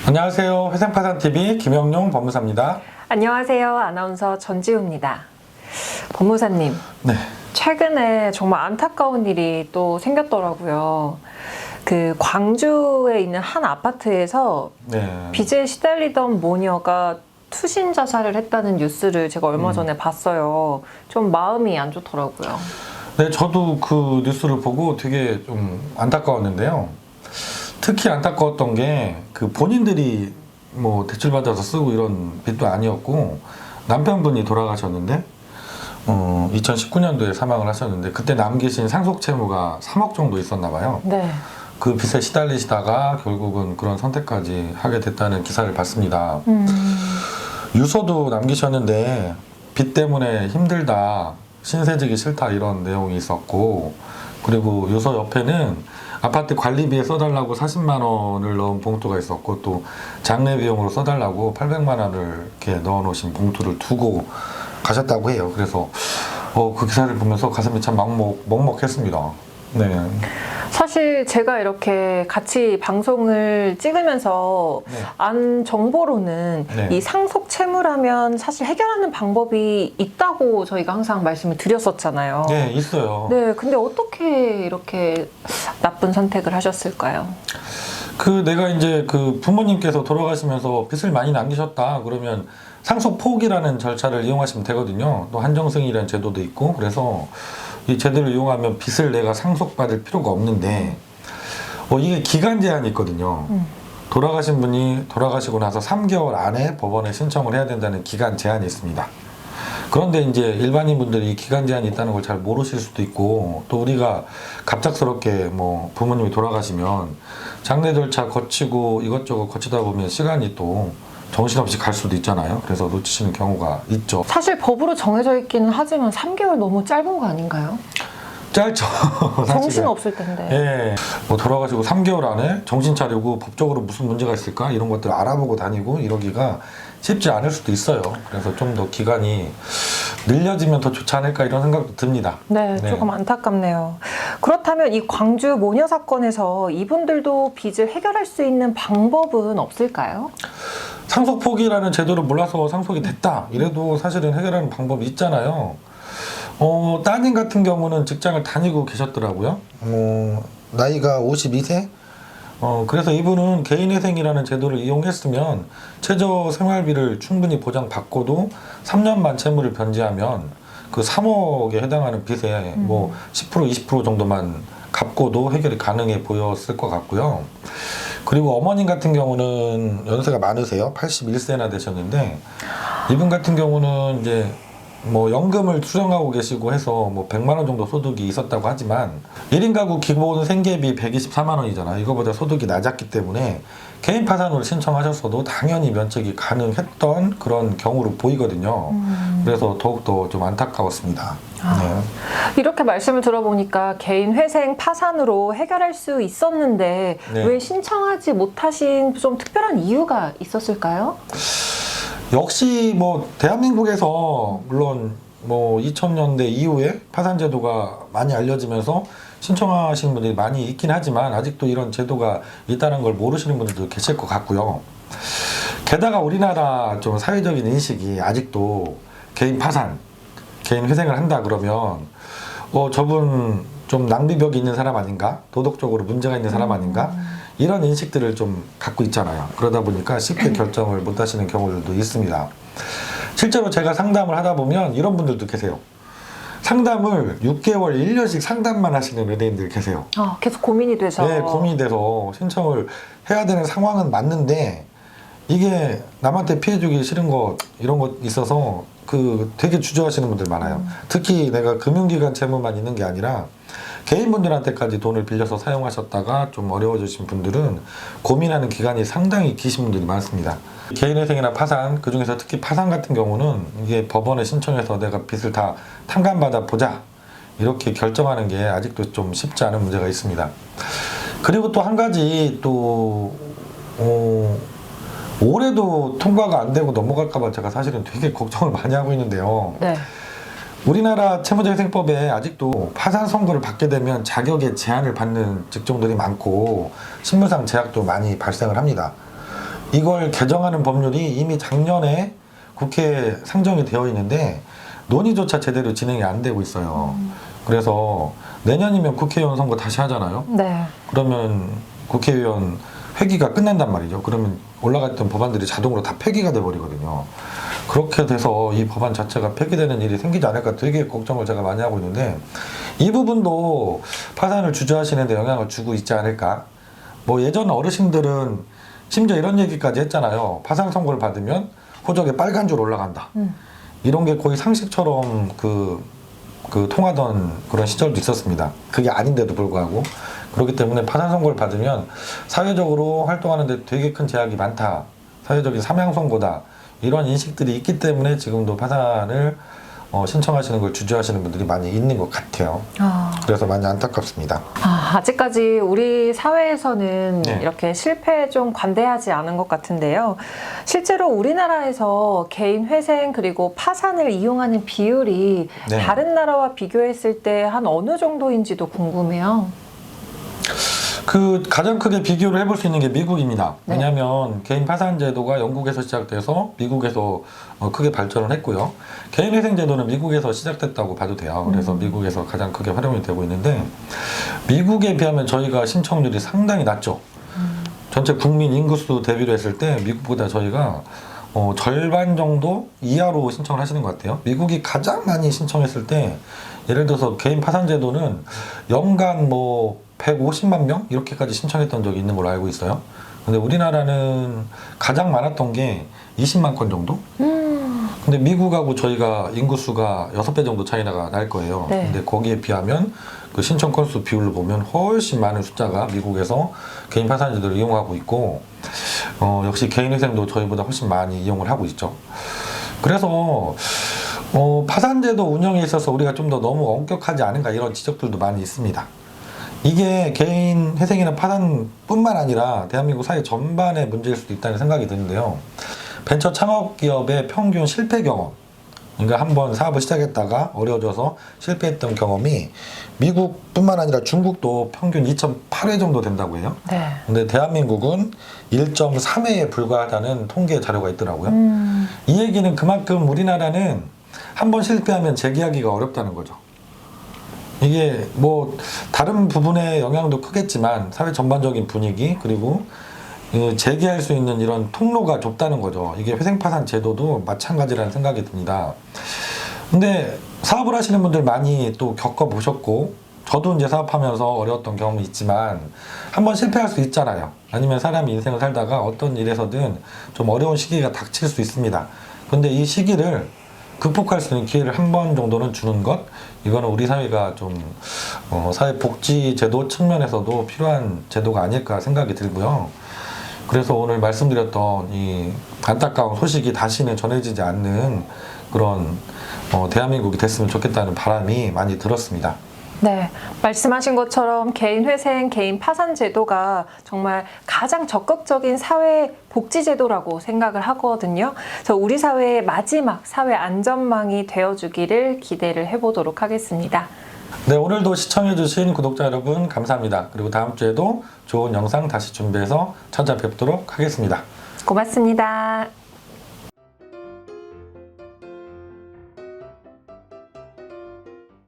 안녕하세요. 회생파산TV 김영용 법무사입니다. 안녕하세요. 아나운서 전지우입니다. 법무사님, 네. 최근에 정말 안타까운 일이 또 생겼더라고요. 그 광주에 있는 한 아파트에서 네. 빚에 시달리던 모녀가 투신 자살을 했다는 뉴스를 제가 얼마 전에 봤어요. 좀 마음이 안 좋더라고요. 네, 저도 그 뉴스를 보고 되게 좀 안타까웠는데요. 특히 안타까웠던 게 그 본인들이 뭐 대출받아서 쓰고 이런 빚도 아니었고 남편분이 돌아가셨는데 2019년도에 사망을 하셨는데 그때 남기신 상속 채무가 3억 정도 있었나 봐요. 네. 그 빚에 시달리시다가 결국은 그런 선택까지 하게 됐다는 기사를 봤습니다. 유서도 남기셨는데 빚 때문에 힘들다, 신세지기 싫다 이런 내용이 있었고, 그리고 유서 옆에는 아파트 관리비에 써달라고 40만 원을 넣은 봉투가 있었고, 또 장례 비용으로 써달라고 800만 원을 이렇게 넣어놓으신 봉투를 두고 가셨다고 해요. 그래서 그 기사를 보면서 가슴이 참 먹먹했습니다. 네. 사실 제가 이렇게 같이 방송을 찍으면서 네. 안 정보로는 네. 이 상속 채무라면 사실 해결하는 방법이 있다고 저희가 항상 말씀을 드렸었잖아요. 네, 있어요. 네, 근데 어떻게 이렇게 나쁜 선택을 하셨을까요? 내가 이제 그 부모님께서 돌아가시면서 빚을 많이 남기셨다 그러면 상속 포기라는 절차를 이용하시면 되거든요. 또 한정승이라는 제도도 있고, 그래서 이 제도를 이용하면 빚을 내가 상속받을 필요가 없는데 이게 기간 제한이 있거든요. 돌아가신 분이 돌아가시고 나서 3개월 안에 법원에 신청을 해야 된다는 기간 제한이 있습니다. 그런데 이제 일반인 분들이 이 기간 제한이 있다는 걸 잘 모르실 수도 있고, 또 우리가 갑작스럽게 뭐 부모님이 돌아가시면 장례 절차 거치고 이것저것 거치다 보면 시간이 또 정신없이 갈 수도 있잖아요. 그래서 놓치시는 경우가 있죠. 사실 법으로 정해져 있기는 하지만 3개월 너무 짧은 거 아닌가요? 짧죠. 정신 없을 텐데. 예. 뭐 돌아가시고 3개월 안에 정신 차리고 법적으로 무슨 문제가 있을까 이런 것들 알아보고 다니고 이러기가 쉽지 않을 수도 있어요. 그래서 좀 더 기간이 늘려지면 더 좋지 않을까 이런 생각도 듭니다. 네, 조금 안타깝네요. 그렇다면 이 광주 모녀 사건에서 이분들도 빚을 해결할 수 있는 방법은 없을까요? 상속 포기라는 제도를 몰라서 상속이 됐다 이래도 사실은 해결하는 방법이 있잖아요. 따님 같은 경우는 직장을 다니고 계셨더라고요. 나이가 52세? 그래서 이분은 개인회생이라는 제도를 이용했으면 최저 생활비를 충분히 보장받고도 3년만 채무를 변제하면 그 3억에 해당하는 빚에 뭐 10% 20% 정도만 갚고도 해결이 가능해 보였을 것 같고요. 그리고 어머님 같은 경우는 연세가 많으세요. 81세나 되셨는데 이분 같은 경우는 이제 뭐 연금을 수령하고 계시고 해서 뭐 100만 원 정도 소득이 있었다고 하지만 1인 가구 기본 생계비 124만 원이잖아. 이거보다 소득이 낮았기 때문에 개인 파산으로 신청하셨어도 당연히 면책이 가능했던 그런 경우로 보이거든요. 그래서 더욱더 좀 안타까웠습니다. 네. 이렇게 말씀을 들어보니까 개인 회생 파산으로 해결할 수 있었는데 네. 왜 신청하지 못하신 좀 특별한 이유가 있었을까요? 역시 뭐 대한민국에서 물론 뭐 2000년대 이후에 파산 제도가 많이 알려지면서 신청하시는 분들이 많이 있긴 하지만 아직도 이런 제도가 있다는 걸 모르시는 분들도 계실 것 같고요. 게다가 우리나라 좀 사회적인 인식이 아직도 개인 파산, 개인 회생을 한다 그러면 저분 좀 낭비벽이 있는 사람 아닌가? 도덕적으로 문제가 있는 사람 아닌가? 이런 인식들을 좀 갖고 있잖아요. 그러다 보니까 쉽게 결정을 못 하시는 경우들도 있습니다. 실제로 제가 상담을 하다 보면 이런 분들도 계세요. 상담을 6개월, 1년씩 상담만 하시는 의뢰인들 계세요. 계속 고민이 돼서. 네, 고민이 돼서 신청을 해야 되는 상황은 맞는데 이게 남한테 피해 주기 싫은 것 이런 것 있어서 되게 주저하시는 분들 많아요. 특히 내가 금융기관 채무만 있는 게 아니라 개인분들한테까지 돈을 빌려서 사용하셨다가 좀 어려워지신 분들은 고민하는 기간이 상당히 기신 분들이 많습니다. 개인회생이나 파산, 그중에서 특히 파산 같은 경우는 이게 법원에 신청해서 내가 빚을 다 탕감받아 보자 이렇게 결정하는 게 아직도 좀 쉽지 않은 문제가 있습니다. 그리고 또 한 가지 올해도 통과가 안 되고 넘어갈까 봐 제가 사실은 되게 걱정을 많이 하고 있는데요. 네. 우리나라 채무자회생법에 아직도 파산 선고를 받게 되면 자격에 제한을 받는 직종들이 많고 신분상 제약도 많이 발생을 합니다. 이걸 개정하는 법률이 이미 작년에 국회에 상정이 되어 있는데 논의조차 제대로 진행이 안 되고 있어요. 그래서 내년이면 국회의원 선거 다시 하잖아요. 네. 그러면 국회의원 회기가 끝난단 말이죠. 그러면 올라갔던 법안들이 자동으로 다 폐기가 돼버리거든요. 그렇게 돼서 이 법안 자체가 폐기되는 일이 생기지 않을까 되게 걱정을 제가 많이 하고 있는데 이 부분도 파산을 주저하시는 데 영향을 주고 있지 않을까. 뭐 예전 어르신들은 심지어 이런 얘기까지 했잖아요. 파산 선고를 받으면 호적에 빨간 줄 올라간다. 이런 게 거의 상식처럼 통하던 그런 시절도 있었습니다. 그게 아닌데도 불구하고. 그렇기 때문에 파산 선고를 받으면 사회적으로 활동하는데 되게 큰 제약이 많다. 사회적인 사명 선고다. 이런 인식들이 있기 때문에 지금도 파산을 신청하시는 걸 주저하시는 분들이 많이 있는 것 같아요. 그래서 많이 안타깝습니다. 아직까지 우리 사회에서는 네. 이렇게 실패에 좀 관대하지 않은 것 같은데요. 실제로 우리나라에서 개인 회생 그리고 파산을 이용하는 비율이 네. 다른 나라와 비교했을 때 한 어느 정도인지도 궁금해요. 가장 크게 비교를 해볼 수 있는 게 미국입니다. 네. 왜냐하면 개인 파산 제도가 영국에서 시작돼서 미국에서 크게 발전을 했고요. 개인 회생 제도는 미국에서 시작됐다고 봐도 돼요. 그래서 미국에서 가장 크게 활용이 되고 있는데 미국에 비하면 저희가 신청률이 상당히 낮죠. 전체 국민 인구수 대비로 했을 때 미국보다 저희가 절반 정도 이하로 신청을 하시는 것 같아요. 미국이 가장 많이 신청했을 때 예를 들어서 개인 파산 제도는 연간 150만 명 이렇게까지 신청했던 적이 있는 걸로 알고 있어요. 근데 우리나라는 가장 많았던 게 20만 건 정도? 근데 미국하고 저희가 인구수가 6배 정도 차이가 날 거예요. 네. 근데 거기에 비하면 그 신청 건수 비율로 보면 훨씬 많은 숫자가 미국에서 개인 파산 제도를 이용하고 있고 역시 개인 회생도 저희보다 훨씬 많이 이용을 하고 있죠. 그래서 파산제도 운영에 있어서 우리가 좀 더 너무 엄격하지 않은가 이런 지적들도 많이 있습니다. 이게 개인 회생이나 파산뿐만 아니라 대한민국 사회 전반의 문제일 수도 있다는 생각이 드는데요. 벤처 창업 기업의 평균 실패 경험, 그러니까 한번 사업을 시작했다가 어려워져서 실패했던 경험이 미국뿐만 아니라 중국도 평균 2.8회 정도 된다고 해요. 네. 근데 대한민국은 1.3회에 불과하다는 통계 자료가 있더라고요. 이 얘기는 그만큼 우리나라는 한번 실패하면 재기하기가 어렵다는 거죠. 이게 다른 부분의 영향도 크겠지만 사회 전반적인 분위기 그리고 재기할 수 있는 이런 통로가 좁다는 거죠. 이게 회생파산 제도도 마찬가지라는 생각이 듭니다. 근데 사업을 하시는 분들 많이 또 겪어보셨고 저도 이제 사업하면서 어려웠던 경험이 있지만 한번 실패할 수 있잖아요. 아니면 사람이 인생을 살다가 어떤 일에서든 좀 어려운 시기가 닥칠 수 있습니다. 근데 이 시기를 극복할 수 있는 기회를 한 번 정도는 주는 것, 이거는 우리 사회가 좀 사회복지 제도 측면에서도 필요한 제도가 아닐까 생각이 들고요. 그래서 오늘 말씀드렸던 이 안타까운 소식이 다시는 전해지지 않는 그런 대한민국이 됐으면 좋겠다는 바람이 많이 들었습니다. 네, 말씀하신 것처럼 개인 회생, 개인 파산 제도가 정말 가장 적극적인 사회 복지 제도라고 생각을 하거든요. 그래서 우리 사회의 마지막 사회 안전망이 되어주기를 기대를 해보도록 하겠습니다. 네, 오늘도 시청해주신 구독자 여러분 감사합니다. 그리고 다음 주에도 좋은 영상 다시 준비해서 찾아뵙도록 하겠습니다. 고맙습니다.